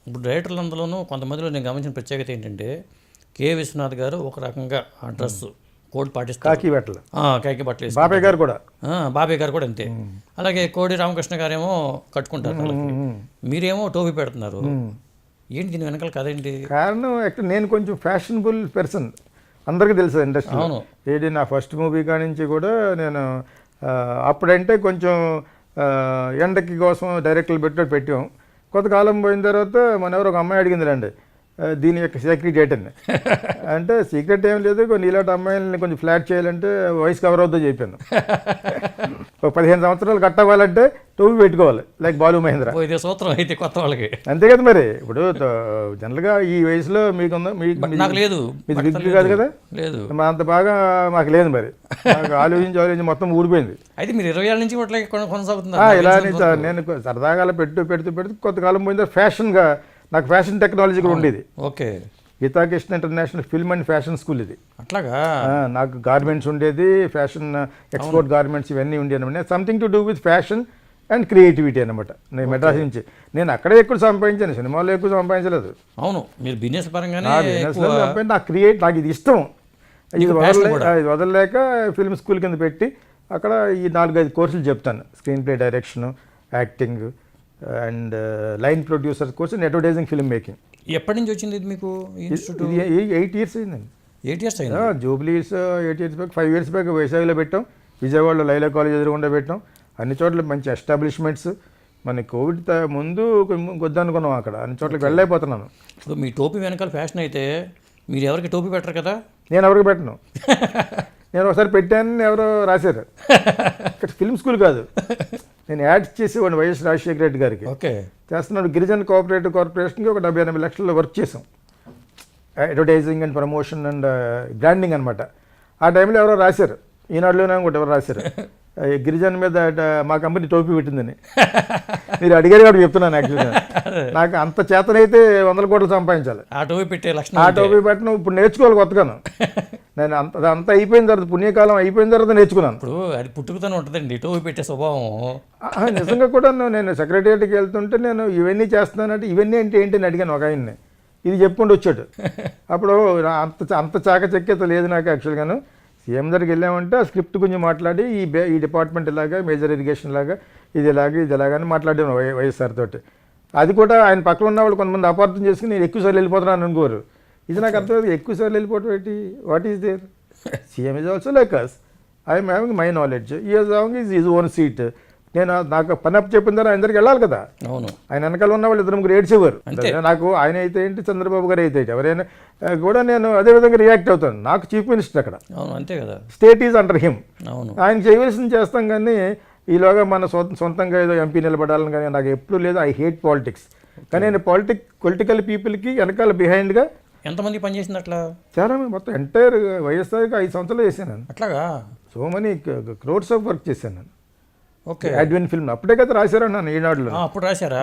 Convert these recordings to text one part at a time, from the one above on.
ఇప్పుడు డైరెక్టర్లు అందులోనూ కొంతమందిలో నేను గమనించిన ప్రత్యేకత ఏంటంటే కె విశ్వనాథ్ గారు ఒక రకంగా ఆ డ్రెస్ కోడ్ పాటిస్తారు, కాకి బట్టలు. కాకి బట్టలు వేసుకుంటారు. బాబాయ్ గారు కూడా బాబాయ్ గారు కూడా అంతే. అలాగే కోడి రామకృష్ణ గారేమో కట్టుకుంటారు తలకి. మీరేమో టోపీ పెడుతున్నారు. ఏంటి దీని వెనకాల కథ ఏంటి? కారణం యాక్చువల్ నేను కొంచెం ఫ్యాషనబుల్ పర్సన్, అందరికీ తెలుసు ఇండస్ట్రీ. అవును. ఏది నా ఫస్ట్ మూవీ కాడి నుంచి కూడా నేను అప్పుడంటే కొంచెం ఎండకి కోసం డైరెక్టర్లు పెట్టాం. కొంతకాలం పోయిన తర్వాత మన ఎవరు ఒక అమ్మాయి అడిగింది రండి దీని యొక్క సీక్రెట్ ఏంటని. అంటే సీక్రెట్ ఏం లేదు, కొన్ని ఇలాంటి అమ్మాయిలని కొంచెం ఫ్లాట్ చేయాలంటే వయసు కవర్ అవుతుందో చెప్పాను. ఒక 15 సంవత్సరాలు కట్ అవ్వాలంటే టోపీ పెట్టుకోవాలి, లైక్ బాలు మహేంద్ర. ఇదే సూత్రం అయితే కొత్త వాళ్ళకి అంతే కదా. మరి ఇప్పుడు జనరల్గా ఈ వయసులో మీకుందా? నాకు లేదు, మీకు విగ్గు కాదు కదా. లేదు, అంత బాగా మాకు లేదు. మరి నాకు ఆలోచించి మొత్తం ఊడిపోయింది. అయితే మీరు 20 ఏళ్ళ నుంచి అట్లా కొనసాగుతుంది ఇలా నేను సరదాగా పెడుతూ కొంతకాలం పోయిందో ఫ్యాషన్గా నాకు ఫ్యాషన్ టెక్నాలజీ కూడా ఉండేది. Okay. Geetha Krishna international film and fashion school ఇది. అట్లాగా నాకు గార్మెంట్స్ ఉండేది, ఫ్యాషన్ ఎక్స్పోర్ట్ గార్మెంట్స్ ఇవన్నీ ఉండేది అనమాట. Something to do with fashion and creativity అనమాట. నేను మెడ్రాస్ నుంచి నేను అక్కడే ఎక్కువ సంపాదించాను, సినిమాలో ఎక్కువ సంపాదించలేదు. అవును, మీరు బిజినెస్ పరంగానే నాకు ఇది ఇష్టం. ఇది వదలలేక ఫిల్మ్ స్కూల్ కింద పెట్టి అక్కడ ఈ 4-5 కోర్సులు చెప్తాను. Screen play direction, acting and line producer course and advertising film making. ఎప్పటి నుంచి వచ్చింది ఇది మీకు? 8 years అయిందండి. 8 years అయింది. జూబ్లీస్ 8 years బ్యాక్, 5 years బ్యాక్ వైజాగ్లో పెట్టాం, విజయవాడలో లైలా కాలేజ్ ఎదురుగుండా పెట్టాం. అన్ని చోట్ల మంచి ఎస్టాబ్లిష్మెంట్స్. మన కోవిడ్ ముందు వద్దనుకున్నాం, అక్కడ అన్ని చోట్లకి వెళ్ళైపోతున్నాను. ఇప్పుడు మీ టోపీ వెనకాల ఫ్యాషన్ అయితే మీరు ఎవరికి టోపీ పెట్టరు కదా? నేను ఎవరికి పెట్టను. నేను ఒకసారి పెట్టాను, ఎవరో రాశారు. ఇక్కడ ఫిల్మ్ స్కూల్ కాదు, నేను యాడ్స్ చేసేవాడిని వైఎస్ రాజశేఖర రెడ్డి గారికి. ఓకే. చేస్తున్నాడు గిరిజన కోఆపరేటివ్ కార్పొరేషన్కి ఒక 70-80 లక్షల్లో వర్క్ చేసాం. Advertising and promotion and branding అనమాట. ఆ టైంలో ఎవరో రాశారు, ఈనాడులోనే కూడా ఎవరు రాశారు, గిరిజన మీద మా కంపెనీ టోపీ పెట్టిందని. మీరు అడిగారు కాబట్టి చెప్తున్నాను. యాక్చువల్గా నాకు అంత చేతనైతే 100 కోట్లు సంపాదించాలి. ఆ టోపీ పెట్టే లక్షణం, ఆ టోపీ పెట్టను ఇప్పుడు నేర్చుకోవాలి కొత్తగాను. నేను అంత అయిపోయిన తర్వాత, పుణ్యకాలం అయిపోయిన తర్వాత నేర్చుకున్నాను. ఇప్పుడు అది పుట్టుకతోనే ఉంటుందండి టోపీ పెట్టే స్వభావం. నిజంగా కూడా నేను సెక్రటేరియట్కి వెళ్తుంటే నేను ఇవన్నీ చేస్తున్నానంటే ఇవన్నీ అంటే ఏంటి అని అడిగాను ఒక ఆయన్ని. ఇది చెప్పుకుంటూ వచ్చాడు. అప్పుడు అంత చాకచక్యత లేదు నాకు. యాక్చువల్గాను సీఎం దగ్గరికి వెళ్ళామంటే ఆ స్క్రిప్ట్ గురించి మాట్లాడి ఈ డిపార్ట్మెంట్ ఇలాగా, మేజర్ ఇరిగేషన్ లాగా, ఇది ఇలాగని మాట్లాడాను వైఎస్ఆర్ తోటి. అది కూడా ఆయన పక్కన ఉన్న వాళ్ళు కొంతమంది అపార్థం చేసుకుని నేను ఎక్కువసార్లు వెళ్ళిపోతున్నాను అనుకోరు. ఇది నాకు అర్థం, ఎక్కువసార్లు వెళ్ళిపోవటం ఏంటి? What is there? CM is also like us. I'm having my knowledge, is having is own seat. నేను నాకు పని అప్ చెప్పిన తర్వాత ఆయన దగ్గరికి వెళ్ళాలి కదా. అవును. ఆయన వెనకాల ఉన్న వాళ్ళు 2-3 ఏడ్చేవారు. నాకు ఆయన అయితే ఏంటి, చంద్రబాబు గారు అయితే ఎవరైనా కూడా నేను అదే విధంగా రియాక్ట్ అవుతాను. నాకు చీఫ్ మినిస్టర్ అక్కడ. అవును, అంతే కదా. State is under him. అవును. ఆయన చేయవలసింది చేస్తాం, కానీ ఈలోగా మన సొంతంగా ఏదో ఎంపీ నిలబడాలని కానీ నాకు ఎప్పుడు లేదు. I hate politics. కానీ నేను పొలిటికల్ పీపుల్కి వెనకాల బిహైండ్గా ఎంతమంది పనిచేసింది అట్లా? చాలా మంది, మొత్తం ఎంటైర్ వైఎస్ఆర్కి 5 సంవత్సరాలు చేశాను. అట్లాగా so many crores of work చేశాను నేను. ఓకే. అడ్విన్ ఫిల్మ్ అప్పుడే కదా రాశారన్నాను ఈనాడులో. అప్పుడు రాశారా?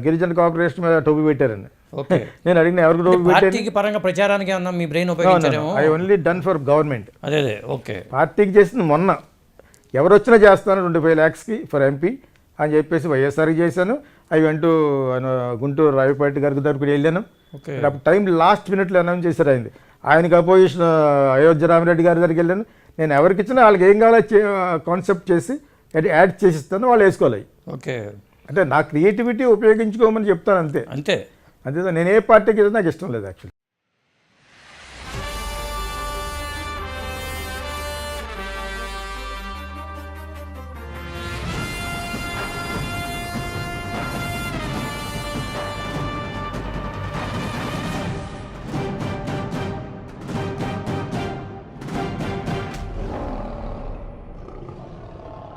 గిరిజన కార్పొరేషన్ మీద టోపీ పెట్టారని. ఓకే. నేను అడిగిన ఎవరికి టోపీ పెట్టారు? పరంగా ప్రచారానికి ఏమన్నా మీ బ్రెయిన్ ఉపయోగించారేమో? I only done for government. అదే. ఓకే. పార్టీకి చేసింది మొన్న ఎవరు వచ్చినా చేస్తాను 25 lakhsకి ఫర్ ఎంపీ అని చెప్పేసి వైఎస్ఆర్కి చేశాను. అవి వెంటూ గుంటూరు రావిపాటి గారికి దగ్గరికి వెళ్ళాను. అప్పుడు టైం లాస్ట్ మినిట్లో అనౌన్స్ చేశారు అయింది. ఆయనకి అపోజిషన్ అయోధ్య రామిరెడ్డి గారి దగ్గరికి వెళ్ళాను. నేను ఎవరికి ఇచ్చినా వాళ్ళకి ఏం కావాలో కాన్సెప్ట్ చేసి యాడ్ చేసిస్తాను, వాళ్ళు వేసుకోవాలి. ఓకే. అంటే నా క్రియేటివిటీ ఉపయోగించుకోమని చెప్తాను, అంతే. అంతే. నేను ఏ పార్టీకి నాకు ఇష్టం లేదు యాక్చువల్లీ.